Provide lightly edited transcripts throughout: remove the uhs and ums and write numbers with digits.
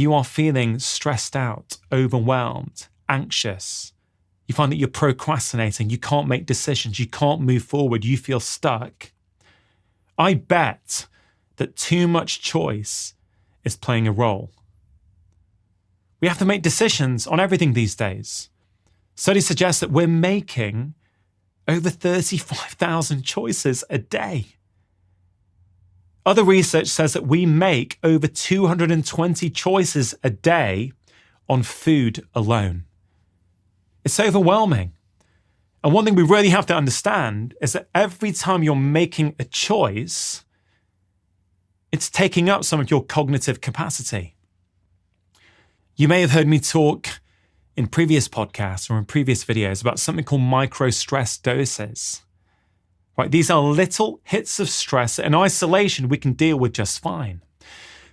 you are feeling stressed out, overwhelmed, anxious, you find that you're procrastinating, you can't make decisions, you can't move forward, you feel stuck, I bet that too much choice is playing a role. We have to make decisions on everything these days. Studies suggest that we're making over 35,000 choices a day. Other research says that we make over 220 choices a day on food alone. It's overwhelming. And one thing we really have to understand is that every time you're making a choice, it's taking up some of your cognitive capacity. You may have heard me talk in previous podcasts or in previous videos about something called micro-stress doses. Right? These are little hits of stress that in isolation we can deal with just fine.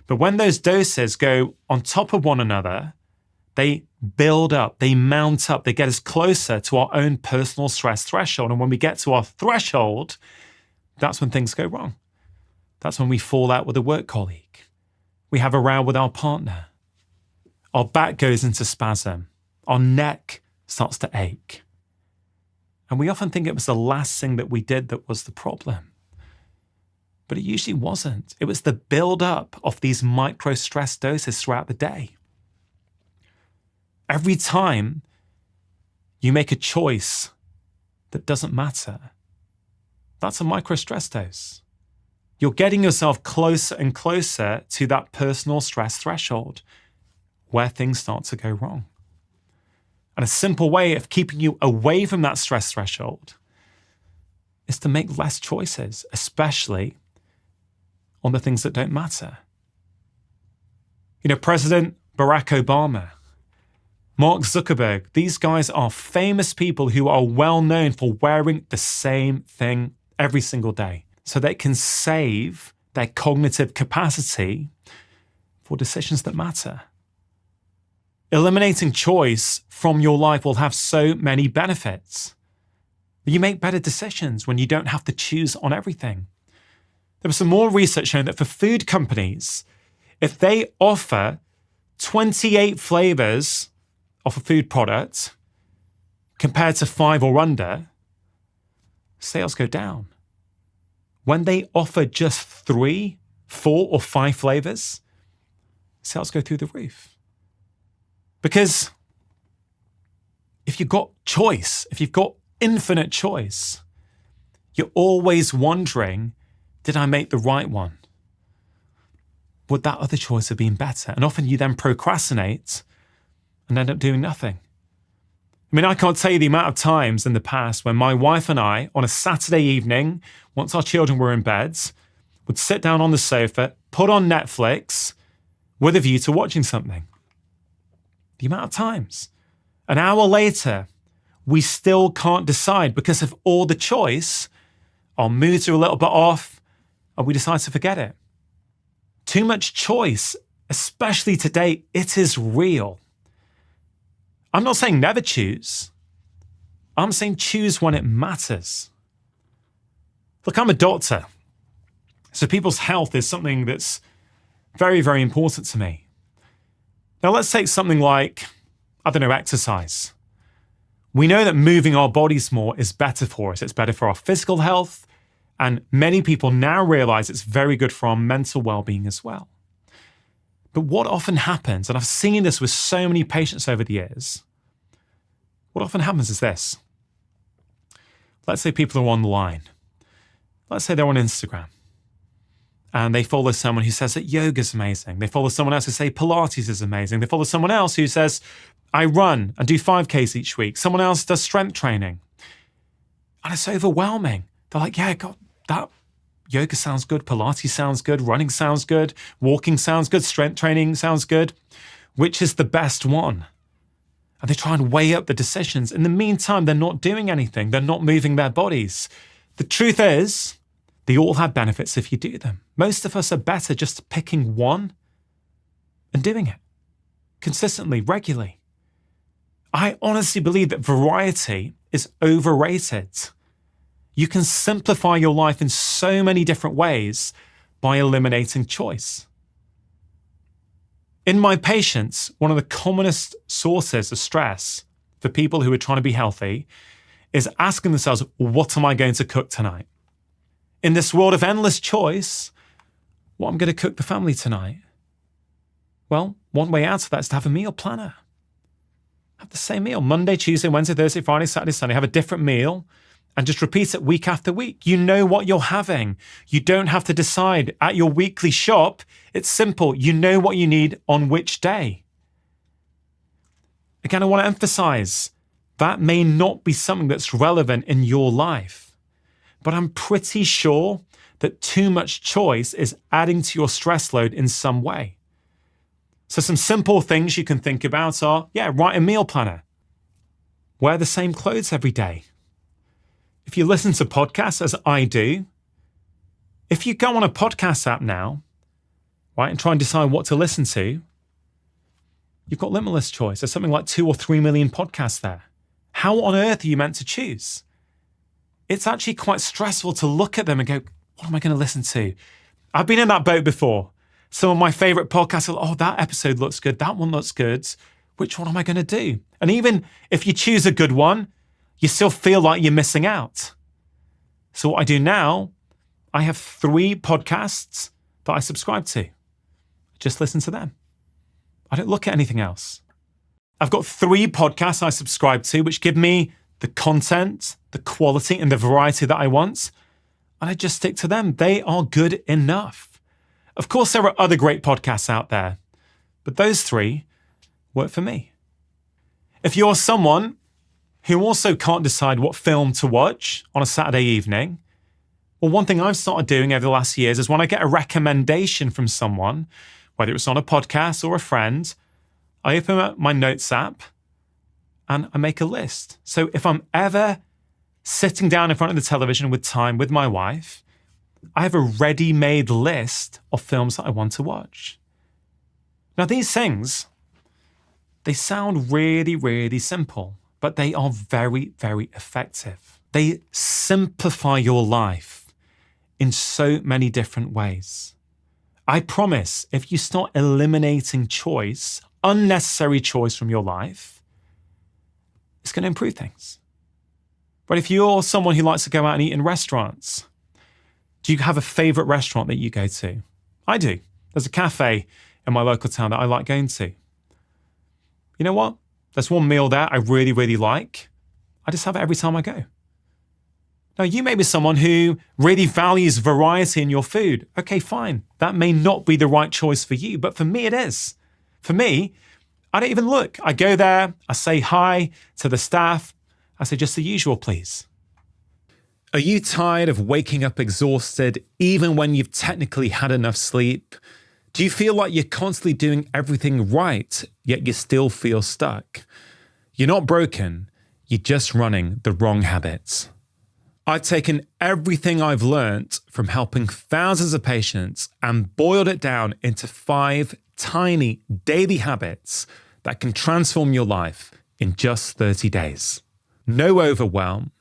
But when those doses go on top of one another, they build up, they mount up, they get us closer to our own personal stress threshold. And when we get to our threshold, that's when things go wrong. That's when we fall out with a work colleague. We have a row with our partner. Our back goes into spasm. Our neck starts to ache. And we often think it was the last thing that we did that was the problem. But it usually wasn't. It was the build-up of these micro-stress doses throughout the day. Every time you make a choice that doesn't matter, that's a micro-stress dose. You're getting yourself closer and closer to that personal stress threshold where things start to go wrong. And a simple way of keeping you away from that stress threshold is to make less choices, especially on the things that don't matter. You know, President Barack Obama, Mark Zuckerberg, these guys are famous people who are well known for wearing the same thing every single day so they can save their cognitive capacity for decisions that matter. Eliminating choice from your life will have so many benefits. You make better decisions when you don't have to choose on everything. There was some more research showing that for food companies, if they offer 28 flavors of a food product compared to 5 or under, sales go down. When they offer just 3, 4, or 5 flavors, sales go through the roof. Because if you've got choice, if you've got infinite choice, you're always wondering, did I make the right one? Would that other choice have been better? And often you then procrastinate and end up doing nothing. I mean, I can't tell you the amount of times in the past when my wife and I, on a Saturday evening, once our children were in bed, would sit down on the sofa, put on Netflix with a view to watching something. The amount of times. An hour later, we still can't decide because of all the choice. Our moods are a little bit off and we decide to forget it. Too much choice, especially today, it is real. I'm not saying never choose. I'm saying choose when it matters. Look, I'm a doctor. So people's health is something that's very, very important to me. Now let's take something like, exercise. We know that moving our bodies more is better for us. It's better for our physical health. And many people now realize it's very good for our mental well-being as well. But what often happens, and I've seen this with so many patients over the years, what often happens is this. Let's say people are online. Let's say they're on Instagram. And they follow someone who says that yoga is amazing. They follow someone else who says Pilates is amazing. They follow someone else who says, I run and do 5Ks each week. Someone else does strength training. And it's overwhelming. They're like, yeah, God, that yoga sounds good. Pilates sounds good. Running sounds good. Walking sounds good. Strength training sounds good. Which is the best one? And they try and weigh up the decisions. In the meantime, they're not doing anything. They're not moving their bodies. The truth is, they all have benefits if you do them. Most of us are better just picking one and doing it consistently, regularly. I honestly believe that variety is overrated. You can simplify your life in so many different ways by eliminating choice. In my patients, one of the commonest sources of stress for people who are trying to be healthy is asking themselves, what am I going to cook tonight? In this world of endless choice, what am I going to cook the family tonight? Well, one way out of that is to have a meal planner. Have the same meal, Monday, Tuesday, Wednesday, Thursday, Friday, Saturday, Sunday. Have a different meal and just repeat it week after week. You know what you're having. You don't have to decide at your weekly shop. It's simple. You know what you need on which day. Again, I want to emphasize that may not be something that's relevant in your life, but I'm pretty sure that too much choice is adding to your stress load in some way. So some simple things you can think about are, write a meal planner. Wear the same clothes every day. If you listen to podcasts, as I do, if you go on a podcast app now, right, and try and decide what to listen to, you've got limitless choice. There's something like 2 or 3 million podcasts there. How on earth are you meant to choose? It's actually quite stressful to look at them and go, what am I going to listen to? I've been in that boat before. Some of my favorite podcasts are, that episode looks good. That one looks good. Which one am I going to do? And even if you choose a good one, you still feel like you're missing out. So what I do now, I have 3 podcasts that I subscribe to. Just listen to them. I don't look at anything else. I've got 3 podcasts I subscribe to, which give me the content, the quality, and the variety that I want. And I just stick to them. They are good enough. Of course, there are other great podcasts out there, but those 3 work for me. If you're someone who also can't decide what film to watch on a Saturday evening, well, one thing I've started doing over the last years is when I get a recommendation from someone, whether it's on a podcast or a friend, I open up my notes app and I make a list. So if I'm ever sitting down in front of the television with time with my wife, I have a ready-made list of films that I want to watch. Now, these things, they sound really, really simple, but they are very, very effective. They simplify your life in so many different ways. I promise, if you start eliminating choice, unnecessary choice from your life, it's going to improve things. But if you're someone who likes to go out and eat in restaurants, do you have a favorite restaurant that you go to? I do. There's a cafe in my local town that I like going to. You know what? There's one meal there I really, really like. I just have it every time I go. Now, you may be someone who really values variety in your food. Okay, fine. That may not be the right choice for you, but for me, it is. For me, I don't even look. I go there, I say hi to the staff. I say, just the usual, please. Are you tired of waking up exhausted even when you've technically had enough sleep? Do you feel like you're constantly doing everything right, yet you still feel stuck? You're not broken, you're just running the wrong habits. I've taken everything I've learnt from helping thousands of patients and boiled it down into 5 tiny daily habits that can transform your life in just 30 days. No overwhelm,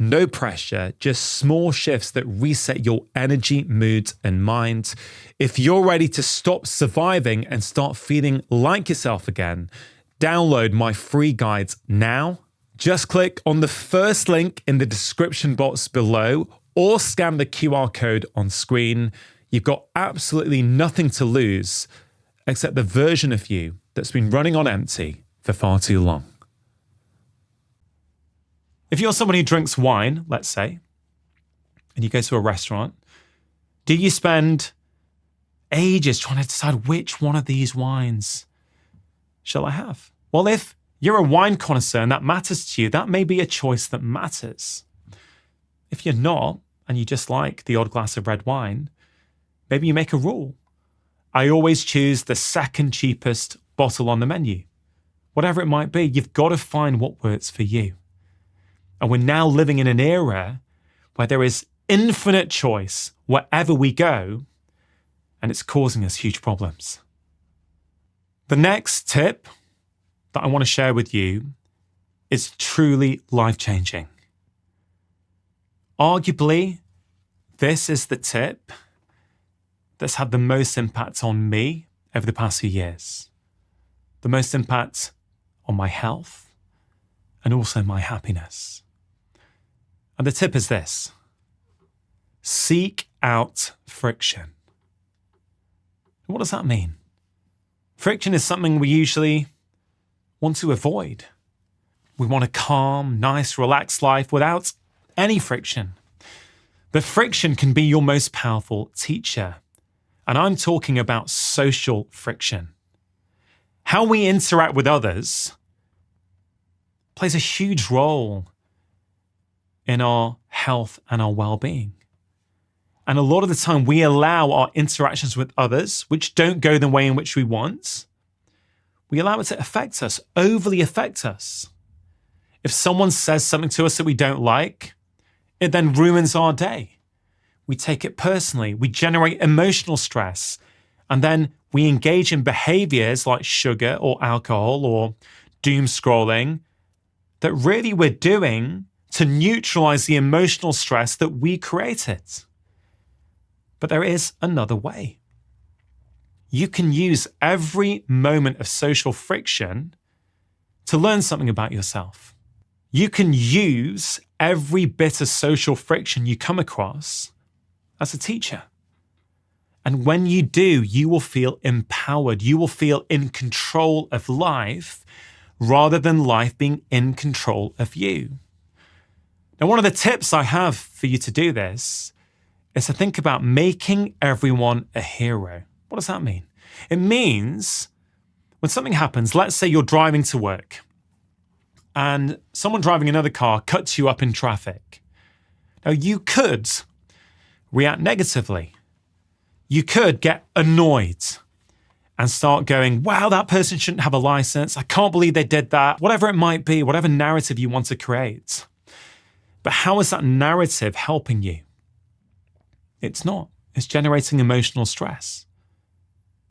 no pressure, just small shifts that reset your energy, mood, and mind. If you're ready to stop surviving and start feeling like yourself again, download my free guides now. Just click on the first link in the description box below or scan the QR code on screen. You've got absolutely nothing to lose except the version of you that's been running on empty for far too long. If you're someone who drinks wine, let's say, and you go to a restaurant, do you spend ages trying to decide which one of these wines shall I have? Well, if you're a wine connoisseur and that matters to you, that may be a choice that matters. If you're not, and you just like the odd glass of red wine, maybe you make a rule. I always choose the second cheapest bottle on the menu. Whatever it might be, you've got to find what works for you. And we're now living in an era where there is infinite choice wherever we go, and it's causing us huge problems. The next tip that I want to share with you is truly life-changing. Arguably, this is the tip that's had the most impact on me over the past few years. the most impact on my health and also my happiness. And the tip is this: seek out friction. What does that mean? Friction is something we usually want to avoid. We want a calm, nice, relaxed life without any friction. But friction can be your most powerful teacher. And I'm talking about social friction. How we interact with others plays a huge role in our health and our well-being. And a lot of the time we allow our interactions with others, which don't go the way in which we want, we allow it to affect us, overly affect us. If someone says something to us that we don't like, it then ruins our day. We take it personally, we generate emotional stress, and then we engage in behaviors like sugar or alcohol or doom scrolling that really we're doing to neutralize the emotional stress that we created. But there is another way. You can use every moment of social friction to learn something about yourself. You can use every bit of social friction you come across as a teacher. And when you do, you will feel empowered. You will feel in control of life rather than life being in control of you. Now, one of the tips I have for you to do this is to think about making everyone a hero. What does that mean? It means when something happens, let's say you're driving to work and someone driving another car cuts you up in traffic. Now, you could react negatively. You could get annoyed and start going, wow, that person shouldn't have a license. I can't believe they did that. Whatever it might be, whatever narrative you want to create. But how is that narrative helping you? It's not. It's generating emotional stress.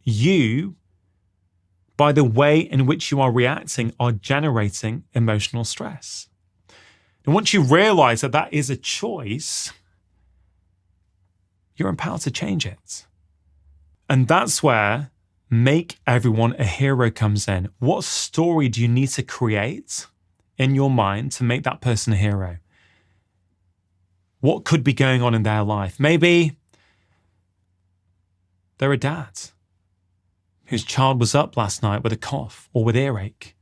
You, by the way in which you are reacting, are generating emotional stress. And once you realize that that is a choice, you're empowered to change it. And that's where make everyone a hero comes in. What story do you need to create in your mind to make that person a hero? What could be going on in their life? Maybe they're a dad whose child was up last night with a cough or with earache,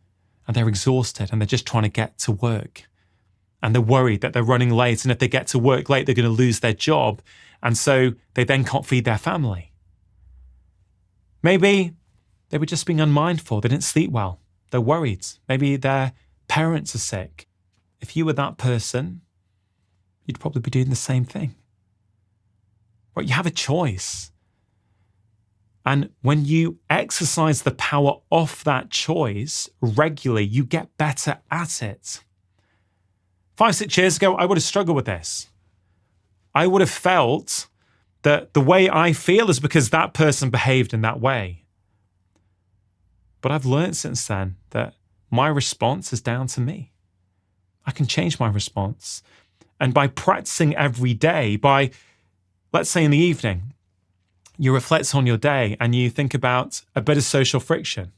and they're exhausted and they're just trying to get to work. And they're worried that they're running late, and if they get to work late, they're going to lose their job. And so they then can't feed their family. Maybe they were just being unmindful. They didn't sleep well. They're worried. Maybe their parents are sick. If you were that person, you'd probably be doing the same thing. But you have a choice. And when you exercise the power of that choice regularly, you get better at it. 5-6 years ago, I would have struggled with this. I would have felt that the way I feel is because that person behaved in that way. But I've learned since then that my response is down to me. I can change my response. And by practicing every day, by, let's say in the evening, you reflect on your day and you think about a bit of social friction.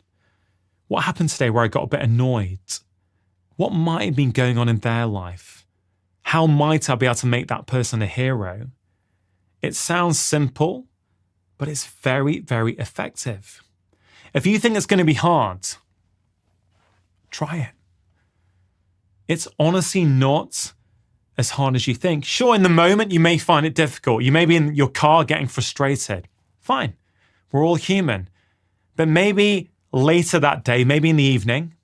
What happened today where I got a bit annoyed? What might have been going on in their life? How might I be able to make that person a hero? It sounds simple, but it's very, very effective. If you think it's going to be hard, try it. It's honestly not as hard as you think. Sure, in the moment, you may find it difficult. You may be in your car getting frustrated. Fine. We're all human. But maybe later that day, maybe in the evening,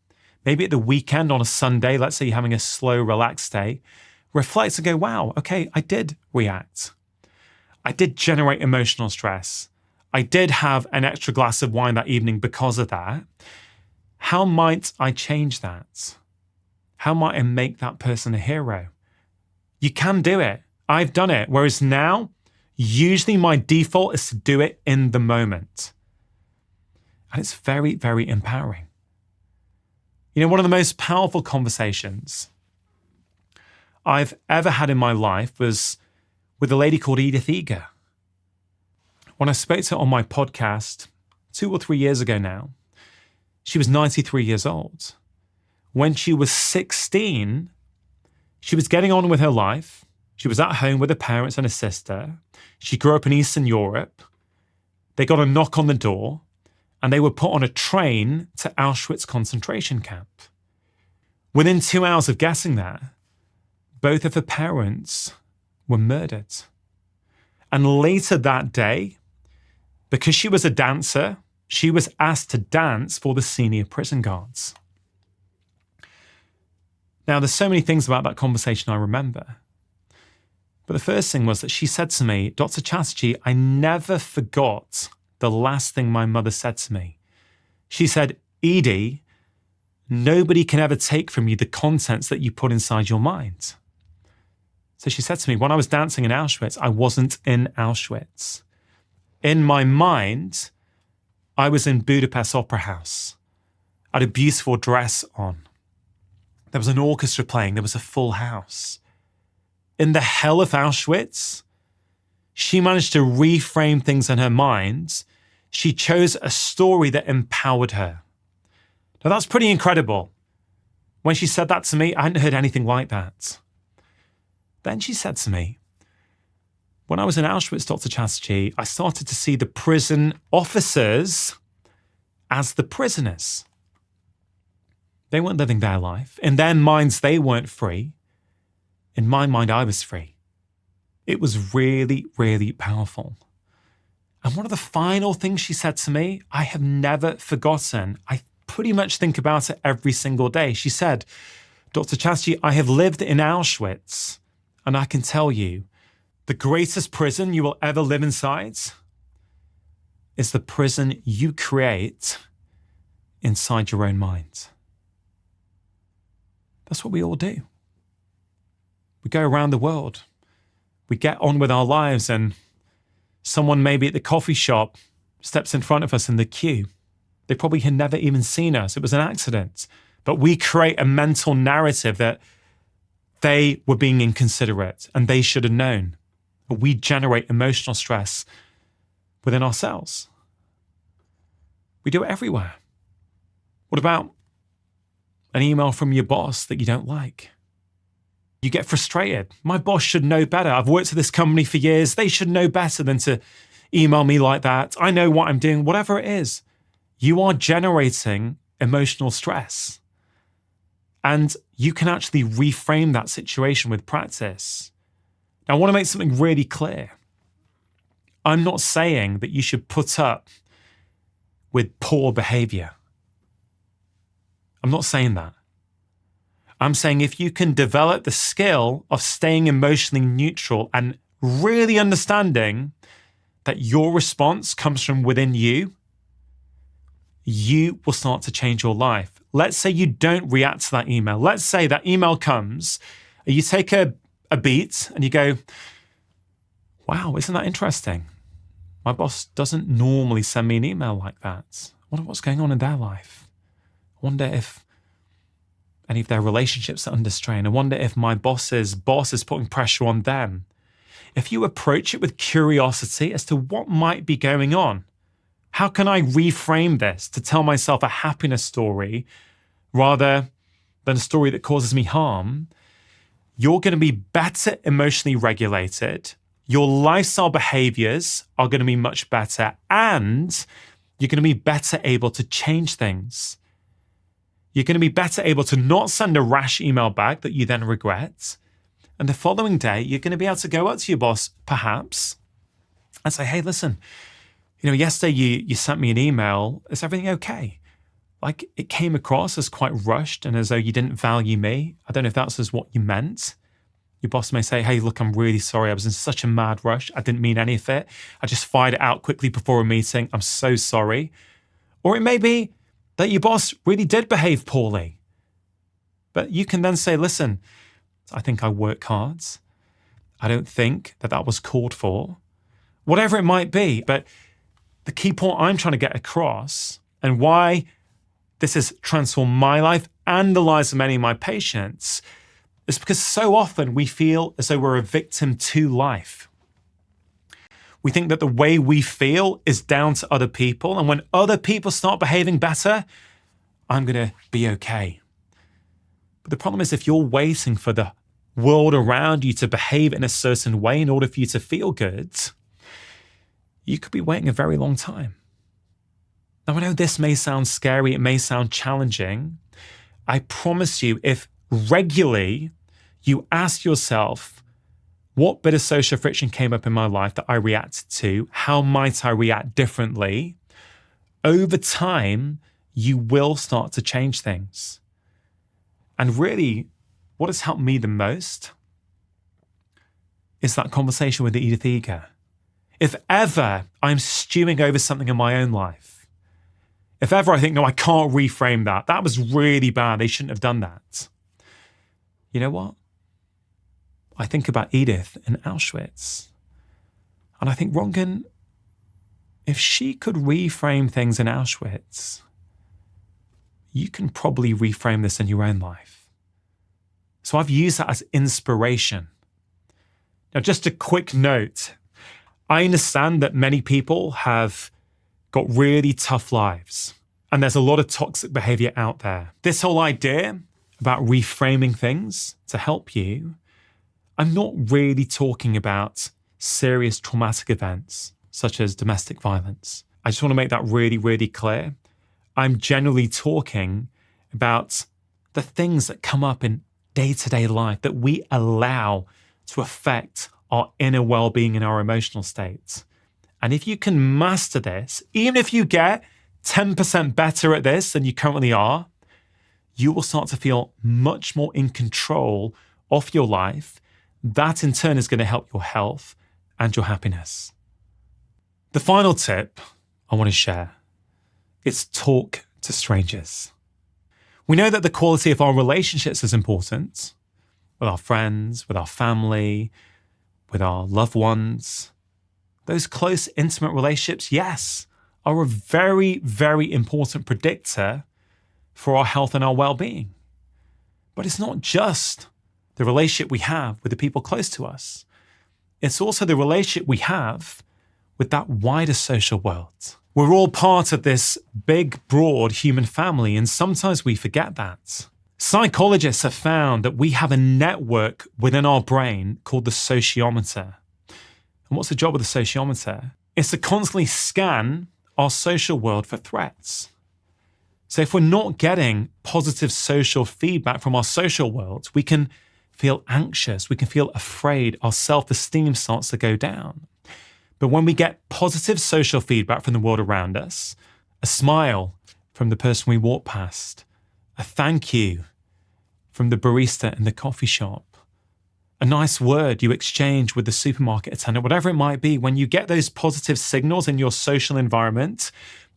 maybe at the weekend on a Sunday, let's say you're having a slow, relaxed day, reflect and go, wow, okay, I did react. I did generate emotional stress. I did have an extra glass of wine that evening because of that. How might I change that? How might I make that person a hero? You can do it. I've done it. Whereas now, usually my default is to do it in the moment. And it's very, very empowering. You know, one of the most powerful conversations I've ever had in my life was with a lady called Edith Eger. When I spoke to her on my podcast 2 or 3 years ago now, She was 93 years old. When she was 16, she was getting on with her life. She was at home with her parents and her sister. She grew up in Eastern Europe. They got a knock on the door and they were put on a train to Auschwitz concentration camp. Within 2 hours of getting there, both of her parents were murdered. And later that day, because she was a dancer, she was asked to dance for the senior prison guards. Now, there's so many things about that conversation I remember. But the first thing was that she said to me, Dr. Chatterjee, I never forgot the last thing my mother said to me. She said, Edie, nobody can ever take from you the contents that you put inside your mind. So she said to me, when I was dancing in Auschwitz, I wasn't in Auschwitz. In my mind, I was in Budapest Opera House. I had a beautiful dress on. There was an orchestra playing. There was a full house. In the hell of Auschwitz, she managed to reframe things in her mind. She chose a story that empowered her. Now, that's pretty incredible. When she said that to me, I hadn't heard anything like that. Then she said to me, when I was in Auschwitz, Dr. Chatterjee, I started to see the prison officers as the prisoners. They weren't living their life. In their minds, they weren't free. In my mind, I was free. It was really, really powerful. And one of the final things she said to me, I have never forgotten. I pretty much think about it every single day. She said, Dr. Chatterjee, I have lived in Auschwitz, and I can tell you, the greatest prison you will ever live inside is the prison you create inside your own mind. That's what we all do. We go around the world. We get on with our lives and someone maybe at the coffee shop steps in front of us in the queue. They probably had never even seen us. It was an accident. But we create a mental narrative that they were being inconsiderate and they should have known. We generate emotional stress within ourselves. We do it everywhere. What about an email from your boss that you don't like? You get frustrated. My boss should know better. I've worked at this company for years. They should know better than to email me like that. I know what I'm doing, whatever it is. You are generating emotional stress. And you can actually reframe that situation with practice. Now, I want to make something really clear. I'm not saying that you should put up with poor behavior. I'm not saying that. I'm saying if you can develop the skill of staying emotionally neutral and really understanding that your response comes from within you, you will start to change your life. Let's say you don't react to that email. Let's say that email comes, you take a beat and you go, wow, isn't that interesting? My boss doesn't normally send me an email like that. I wonder what's going on in their life. I wonder if any of their relationships are under strain. I wonder if my boss's boss is putting pressure on them. If you approach it with curiosity as to what might be going on, how can I reframe this to tell myself a happiness story rather than a story that causes me harm? You're going to be better emotionally regulated. Your lifestyle behaviors are going to be much better, and you're going to be better able to change things. You're going to be better able to not send a rash email back that you then regret. And the following day, you're going to be able to go up to your boss, perhaps, and say, hey, listen, yesterday you sent me an email. Is everything okay? Like, it came across as quite rushed and as though you didn't value me. I don't know if that's just what you meant. Your boss may say, hey, look, I'm really sorry. I was in such a mad rush. I didn't mean any of it. I just fired it out quickly before a meeting. I'm so sorry. Or it may be that your boss really did behave poorly. But you can then say, listen, I think I work hard. I don't think that was called for. Whatever it might be. But the key point I'm trying to get across and why this has transformed my life and the lives of many of my patients is because so often we feel as though we're a victim to life. We think that the way we feel is down to other people. And when other people start behaving better, I'm going to be okay. But the problem is if you're waiting for the world around you to behave in a certain way in order for you to feel good, you could be waiting a very long time. Now, I know this may sound scary, it may sound challenging. I promise you, if regularly you ask yourself, what bit of social friction came up in my life that I reacted to? How might I react differently? Over time, you will start to change things. And really, what has helped me the most is that conversation with Edith Eger. If ever I'm stewing over something in my own life, if ever I think, no, I can't reframe that, that was really bad, they shouldn't have done that. You know what? I think about Edith in Auschwitz. And I think, Rongan, if she could reframe things in Auschwitz, you can probably reframe this in your own life. So I've used that as inspiration. Now, just a quick note. I understand that many people have got really tough lives, and there's a lot of toxic behavior out there. This whole idea about reframing things to help you, I'm not really talking about serious traumatic events such as domestic violence. I just want to make that really, really clear. I'm generally talking about the things that come up in day-to-day life that we allow to affect our inner well-being and our emotional states. And if you can master this, even if you get 10% better at this than you currently are, you will start to feel much more in control of your life. That in turn is going to help your health and your happiness. The final tip I want to share is talk to strangers. We know that the quality of our relationships is important with our friends, with our family, with our loved ones. Those close, intimate relationships, yes, are a very, very important predictor for our health and our well-being. But it's not just the relationship we have with the people close to us. It's also the relationship we have with that wider social world. We're all part of this big, broad human family, and sometimes we forget that. Psychologists have found that we have a network within our brain called the sociometer. And what's the job of the sociometer? It's to constantly scan our social world for threats. So if we're not getting positive social feedback from our social world, we can feel anxious, we can feel afraid, our self-esteem starts to go down. But when we get positive social feedback from the world around us, a smile from the person we walk past, a thank you from the barista in the coffee shop, a nice word you exchange with the supermarket attendant, whatever it might be, when you get those positive signals in your social environment,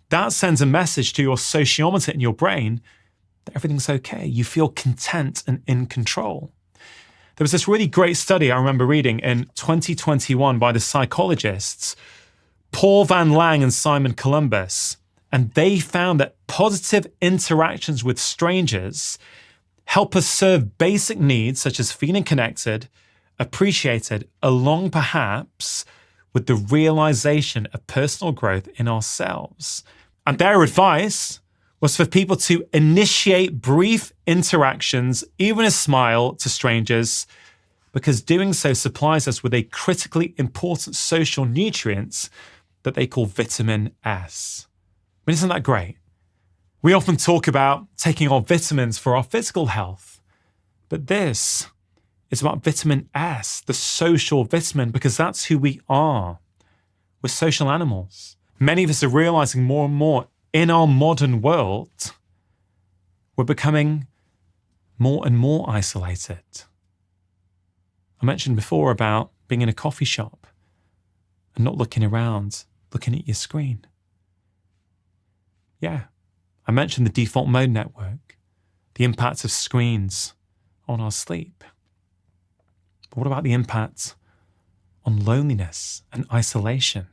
that sends a message to your sociometer in your brain that everything's okay. You feel content and in control. There was this really great study I remember reading in 2021 by the psychologists Paul Van Lang and Simon Columbus, and they found that positive interactions with strangers help us serve basic needs such as feeling connected, appreciated, along perhaps with the realization of personal growth in ourselves. And their advice was for people to initiate brief interactions, even a smile, to strangers, because doing so supplies us with a critically important social nutrient that they call vitamin S. I mean, isn't that great? We often talk about taking our vitamins for our physical health, but this is about vitamin S, the social vitamin, because that's who we are. We're social animals. Many of us are realizing more and more in our modern world, we're becoming more and more isolated. I mentioned before about being in a coffee shop and not looking around, looking at your screen. Yeah, I mentioned the default mode network, the impact of screens on our sleep. But what about the impact on loneliness and isolation?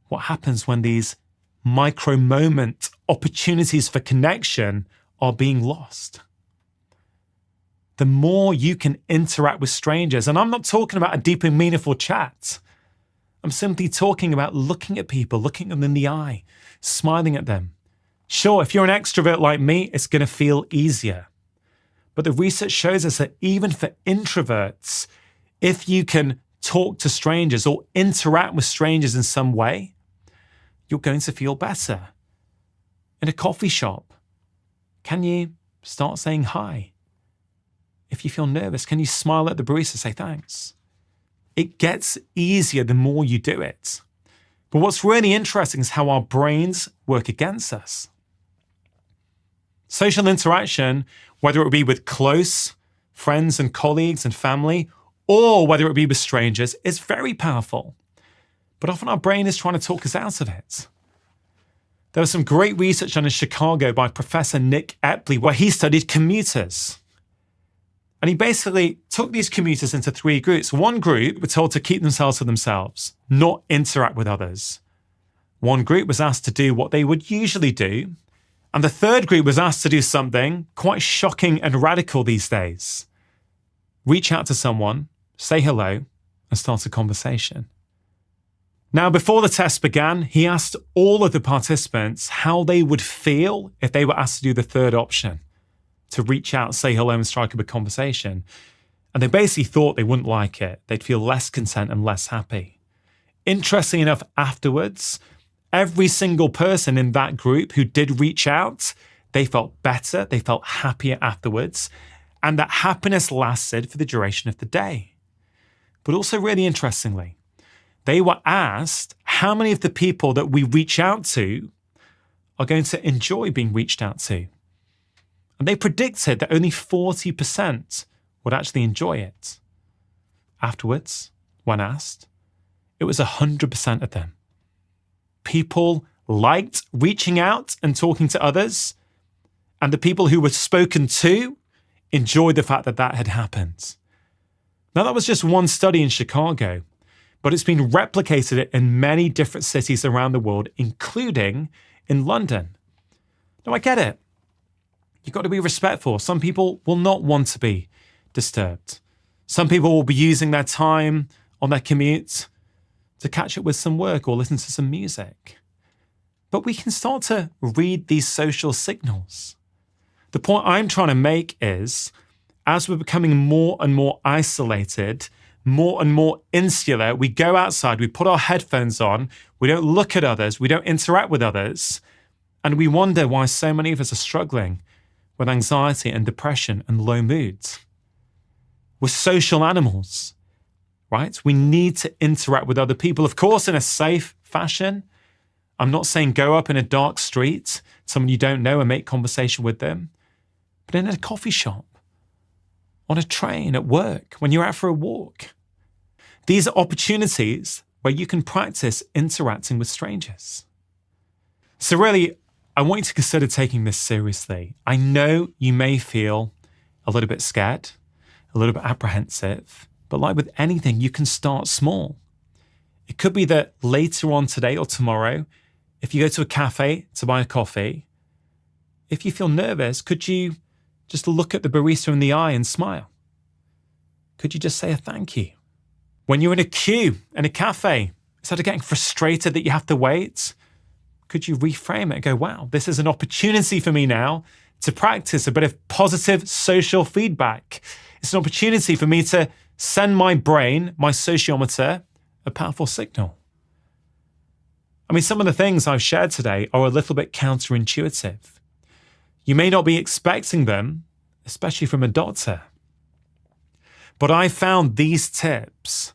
What happens when these micro-moment opportunities for connection are being lost? The more you can interact with strangers, and I'm not talking about a deep and meaningful chat. I'm simply talking about looking at people, looking them in the eye, smiling at them, Sure, if you're an extrovert like me, it's going to feel easier. But the research shows us that even for introverts, if you can talk to strangers or interact with strangers in some way, you're going to feel better. In a coffee shop, can you start saying hi? If you feel nervous, can you smile at the barista and say thanks? It gets easier the more you do it. But what's really interesting is how our brains work against us. Social interaction, whether it be with close friends and colleagues and family, or whether it be with strangers, is very powerful. But often our brain is trying to talk us out of it. There was some great research done in Chicago by Professor Nick Epley, where he studied commuters. And he basically took these commuters into 3 groups. One group were told to keep themselves to themselves, not interact with others. One group was asked to do what they would usually do. And the third group was asked to do something quite shocking and radical these days. Reach out to someone, say hello, and start a conversation. Now, before the test began, he asked all of the participants how they would feel if they were asked to do the third option, to reach out, say hello, and strike up a conversation. And they basically thought they wouldn't like it. They'd feel less content and less happy. Interestingly enough, afterwards, every single person in that group who did reach out, they felt better, they felt happier afterwards, and that happiness lasted for the duration of the day. But also really interestingly, they were asked how many of the people that we reach out to are going to enjoy being reached out to. And they predicted that only 40% would actually enjoy it. Afterwards, when asked, it was 100% of them. People liked reaching out and talking to others, and the people who were spoken to enjoyed the fact that that had happened. Now, that was just one study in Chicago, but it's been replicated in many different cities around the world, including in London. Now, I get it. You've got to be respectful. Some people will not want to be disturbed. Some people will be using their time on their commute to catch up with some work or listen to some music. But we can start to read these social signals. The point I'm trying to make is, as we're becoming more and more isolated, more and more insular, we go outside, we put our headphones on, we don't look at others, we don't interact with others, and we wonder why so many of us are struggling with anxiety and depression and low moods. We're social animals, right? We need to interact with other people, of course, in a safe fashion. I'm not saying go up in a dark street, someone you don't know, and make conversation with them, but in a coffee shop, on a train, at work, when you're out for a walk. These are opportunities where you can practice interacting with strangers. So really, I want you to consider taking this seriously. I know you may feel a little bit scared, a little bit apprehensive, but like with anything, you can start small. It could be that later on today or tomorrow, if you go to a cafe to buy a coffee, if you feel nervous, could you just look at the barista in the eye and smile? Could you just say a thank you? When you're in a queue in a cafe, instead of getting frustrated that you have to wait, could you reframe it and go, wow, this is an opportunity for me now to practice a bit of positive social feedback. It's an opportunity for me to send my brain, my sociometer, a powerful signal. I mean, some of the things I've shared today are a little bit counterintuitive. You may not be expecting them, especially from a doctor. But I found these tips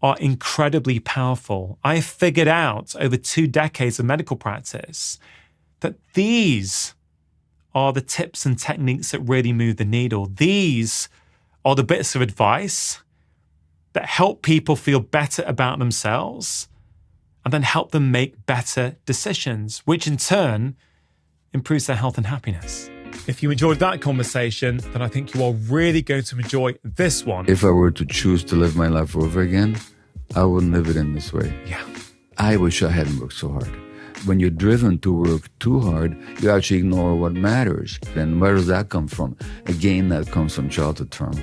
are incredibly powerful. I figured out over 2 decades of medical practice that these are the tips and techniques that really move the needle. These are the bits of advice that help people feel better about themselves and then help them make better decisions, which in turn improves their health and happiness. If you enjoyed that conversation, then I think you are really going to enjoy this one. If I were to choose to live my life over again, I wouldn't live it in this way. Yeah. I wish I hadn't worked so hard. When you're driven to work too hard, you actually ignore what matters. Then where does that come from? Again, that comes from childhood trauma.